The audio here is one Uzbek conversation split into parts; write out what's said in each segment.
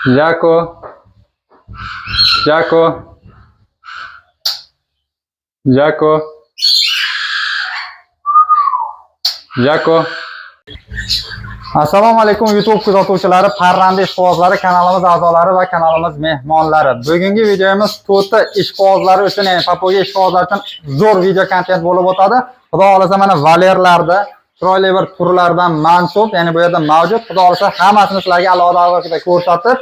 Jaco, Jaco, Jaco, Jaco. Assalomu alaykum YouTube kuzatuvchilari, parranda ishqibozlari, kanalimiz a'zolari va kanalimiz mehmonlari. Bugungi videomiz to'ti ishqibozlari uchun, ya'ni papoga ishqibozlar uchun zo'r video kontent bo'lib o'tadi. Xudo xolasa mana valerlarda chiroyli bir turlardan mansub, ya'ni bu yerda mavjud. Xudo xolasa hammasini sizlarga alohida albatta ko'rsatib,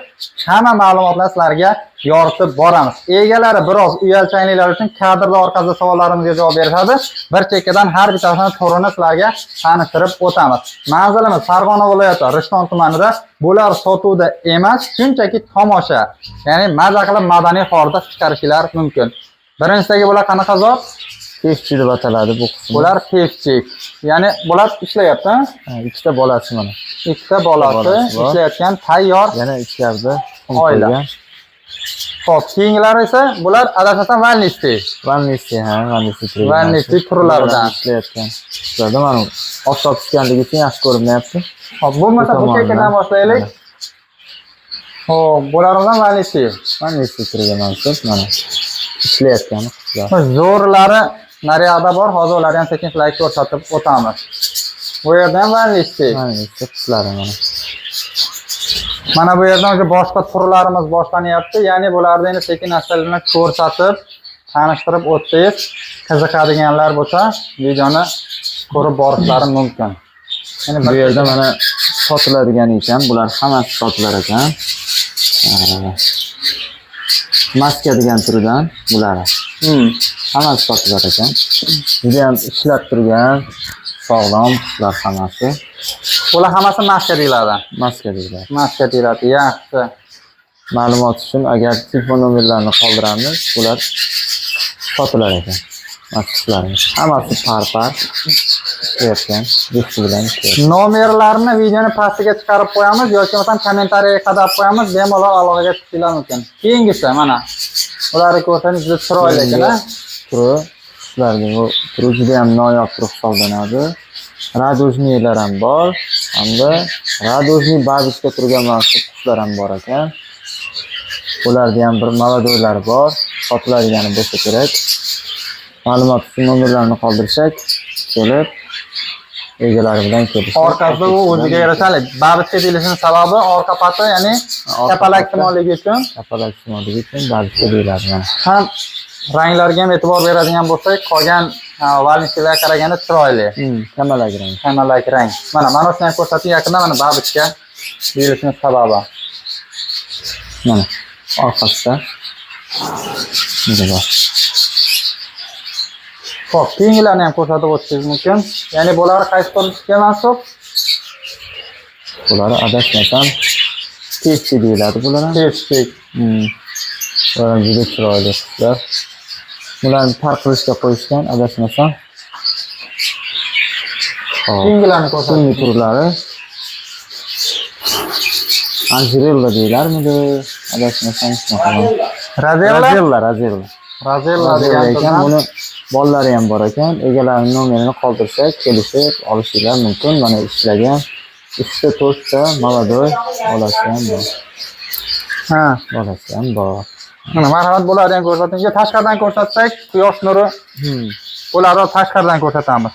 hamma ma'lumotlarni sizlarga yoritib boramiz. Egalari biroz uyalchanliklar uchun kadrlar orqasida savollarimizga javob berishadi. Bir chekkadan har bittasini turini sizlarga tanishtirib o'tamiz. Manzilimiz Farg'ona viloyati Rishton tumanida, bular sotuvda emas, shunchaki tomosha, ya'ni maza qilib madaniy xorda chiqarishlar mumkin. Birinchisidagi bular qanaqa zot? Pefchi deb ataladi bu qism. Bular pefchik. Ya'ni bular ishlayapti. Ikkita bolasi mana. Ikkita bolasi ishlayotgan tayyor. Yana ichkarida oila. Xo'p, keyingilari esa bular adashmasam Vannisti. Vannisti, ha, Vannisti. Vannisti turlaridan ishlayotgan. Sizlarda mana oqsoq tushganligi uchun yaxshi ko'rinyapti. Xo'p, bo'lmasa bu chekkadan boshlaylik. Xo'p, bulardan Vannisti. Vannisti turiga mansub mana. Ishlayotgan qizlar. Zo'rlari naryoqda bor, hozir ularni ham sekin sizlarga ko'rsatib o'tamiz. Bu yerdan Vannisti. Vannisti qizlari mana. Mana bu yerdan o'sha boshqa turlarimiz boshlanyapti. Ya'ni bularni endi sekin-astalik ko'rsatib, tanishtirib o'tsangiz, qiziqadiganlar bo'lsa, videoni ko'rib borishlari mumkin. Ya'ni bu yerda mana sotiladigan ekan, bular hammasi sotilar ekan. Maska degan turidan bular. Hammasi sotilar ekan. Juda ham ishlab turgan, sog'lom qizlar hammasi. Bular hammasi maska deyiladi. Maska deyiladi. Maska deyiladi. Yaxshi. Ma'lumot uchun agar telefon nomerlarini qoldiramiz, bular sotilar ekan. Maskalarimiz hammasi par-par ishlayotgan, do'sti bilan ishlayotgan. Nomerlarni videoni pastiga chiqarib qo'yamiz yoki bo'lmasam kommentariyaga qadab qo'yamiz, bemalol aloqaga chiqishingiz mumkin. Keyingisi mana ularni ko'rsangiz juda chiroyli ekan. Turi juda ham noyob tur hisoblanadi. Radojnilar ham bor, hamda radojni babichka turgan mansub qushlar ham bor ekan. Ularda ham bir mavadoylar bor, sotiladigani bo'lsa kerak. Ma'lumot uchun nomerlarni qoldirsak, kelib egalari bilan kelishib. Orqasida u o'ziga yarasha babichka deyilishining sababi orqa pati, ya'ni kapalaktimonligi uchun. Kapalaktimonligi uchun babichka deyiladi. Ham ranglarga ham e'tibor beradigan bo'lsak, qolgan valnistilarga qaraganda chiroyli. Kamalak rang. Kamalak rang. Mana shuni ham ko'rsatib yaqindan, mana babichka deyilishining sababi. Mana orqasida. Mana Xo'p, keyingilarni ham ko'rsatib o'tishingiz mumkin. Ya'ni bular qaysi turga mansub? Bular adashmasam pefchi deyiladi bular ham. Pefchi. Bular juda chiroyli qizlar. Bularni tarqilishga qo'yishgan adashmasam. Keyingilarni ko'rsatib turlari. Anjirella deyilarmidi? Adashmasam shunaqa. Razella degan buni bolalari ham bor ekan. Egalarining nomerini qoldirsak, kelishib olishinglar mumkin. Mana ishlagan 3 ta mavadoy bolasi ham bor. Ha, bolasi ham bor. Mana marhamat, bularni ham ko'rsating. Tashqaridan ko'rsatsak, quyosh nuri. Bularni tashqaridan ko'rsatamiz.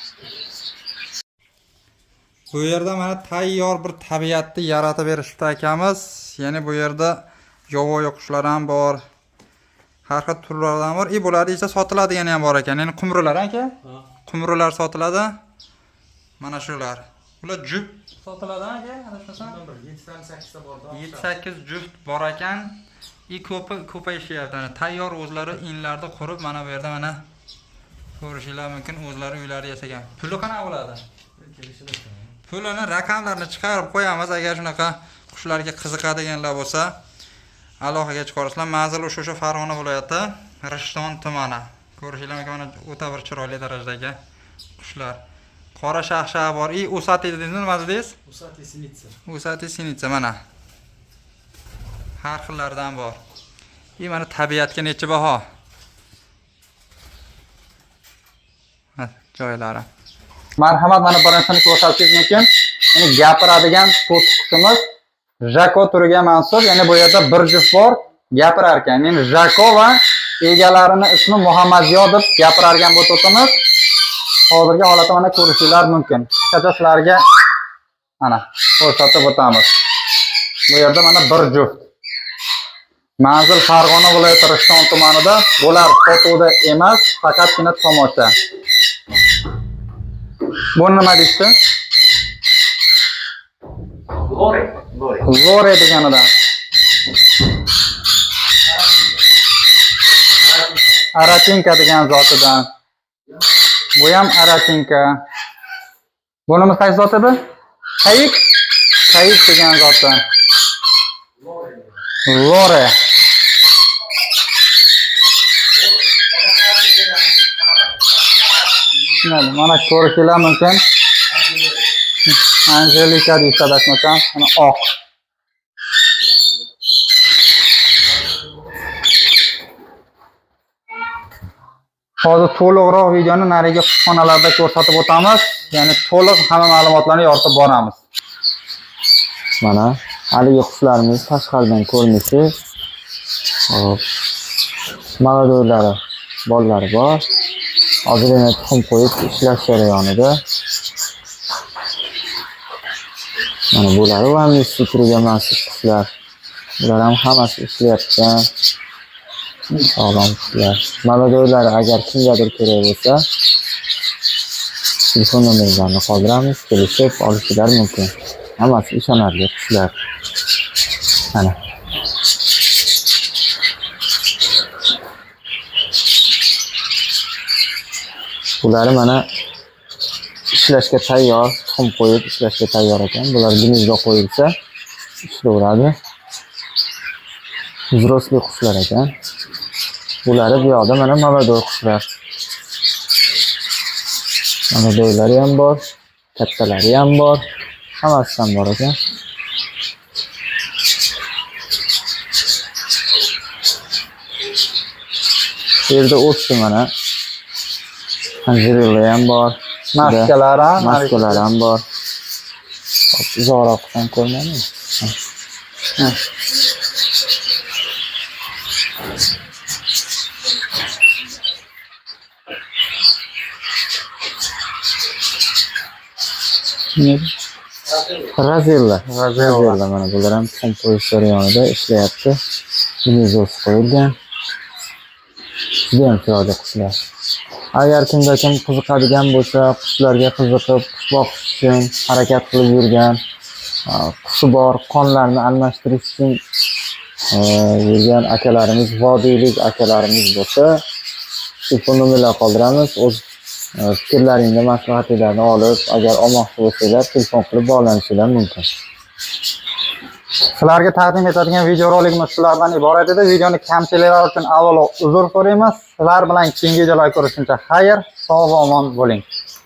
Bu yerda mana tayyor bir tabiatni yaratib berishdi akamiz. Ya'ni bu yerda yovvoyi qushlar ham bor. Har xil turlardan bor. Bular ichida sotiladigan ham bor ekan. Ya'ni qumrular aka? Qumrular sotiladi. Mana shular. Bular juft sotiladi aka, adashmasam. 7-8 ta bor. 7-8 juft bor ekan. Ko'payishyapti. Tayyor o'zlari inlarda qurib, mana bu yerda mana ko'rishinglar mumkin, o'zlari uylari yasagan. Puli qanaqa bo'ladi? Pulini raqamlarni chiqarib qo'yamiz, agar shunaqa qushlarga qiziqadiganlar bo'lsa, aloqaga chiqarsizlar. Manzil o'sha Farg'ona viloyati Rishton tumani. Ko'rishinglar mumkin, mana o'ta bir chiroyli darajadagi qushlar. Qora shaxsha bor. Usati dedingiz, nima dedingiz? Usati sinitsa mana. Har xillardan bor. Mana tabiatga necha baho? Joylari. Marhamat, mana birinchisini ko'rsatishingiz mumkin. Ya'ni gapiradigan to'tiqchimiz Jako turiga mansub, ya'ni bu yerda bir juft bor gapirar ekan. Ya'ni Jako va egalarini ismi Muhammadyo deb gapirargan bu to'timiz. Hozirgi holatda mana ko'rishinglar mumkin. Qisqacha sizlarga mana ko'rsatib o'tamiz. Bu yerda mana bir juft. Manzil Farg'ona viloyati Rishton tumanida, bular sotuvda emas, faqatgina tomosha. Bu nima deydi? Lore deganidan. Aratinka degan zotidan. Bu ham aratinka. Bu nima qaysi zot edi? Qayiq? Qayiq degan zotdan. Lore. Mana ko'rishinglar mumkin. Angelika deyishadi adashmasam, mana oq. Hozir to'liqroq videoni narigi xonalarda ko'rsatib o'tamiz. Ya'ni to'liq hamma ma'lumotlarni yoritib boramiz. Mana haligi qushlarimiz tashqaridan ko'rinishi. Hop. Maladoylari, bolalari bor. Hozirgina tuxum qo'yib ishlash jarayonida. Mana bular ham turiga mansub qushlar. Bular ham hammasi ishlayotgan. Sog'lom qushlar. Maladoylari agar kimgadir kerak bo'lsa, telefon nomerlarini qoldiramiz, kelishib olishingiz mumkin. Hammasi ishonarli qushlar. Mana. Bular mana ishlashga tayyor, tuxum qo'yib ishlashga tayyor ekan. Bular gnezdo qo'yilsa ishlayveradi. Взрослый qushlar ekan. Buları bu yoqda mana maladoy qushlar. Maladoylari ham bor, kattalari ham bor, hammasi ham bor ekan. Bu yerda o'tdi mana. Anjirilla ham bor. Maskalar ham bor. Uzoqroq ham ko'rmaymi? Razilla mana bular ham tuxum qo'yish jarayonida ishlayapti. Gnezosi qo'yilgan. Juda ham chiroyli qushlar. Agar kimga kim qiziqadigan bo'lsa, qushlarga qiziqib, qush boqish uchun harakat qilib yurgan, qushi bor, qonlarni almashtirish uchun yurgan akalarimiz, vodiylik akalarimiz bo'lsa, telefon nomerlar qoldiramiz. O'z fikrlaringni, maslahatinglarni olib, agar olmoqchi bo'lsanglar, telefon qilib bog'lanishinglar mumkin. Sizlarga taqdim etadigan videorolikimiz shulardan iborat edi. Videoni kamchiliklar uchun avvalo uzr so'raymiz. Sizlar bilan keyingi videolar ko'rishguncha xayr, sog' va omon bo'ling.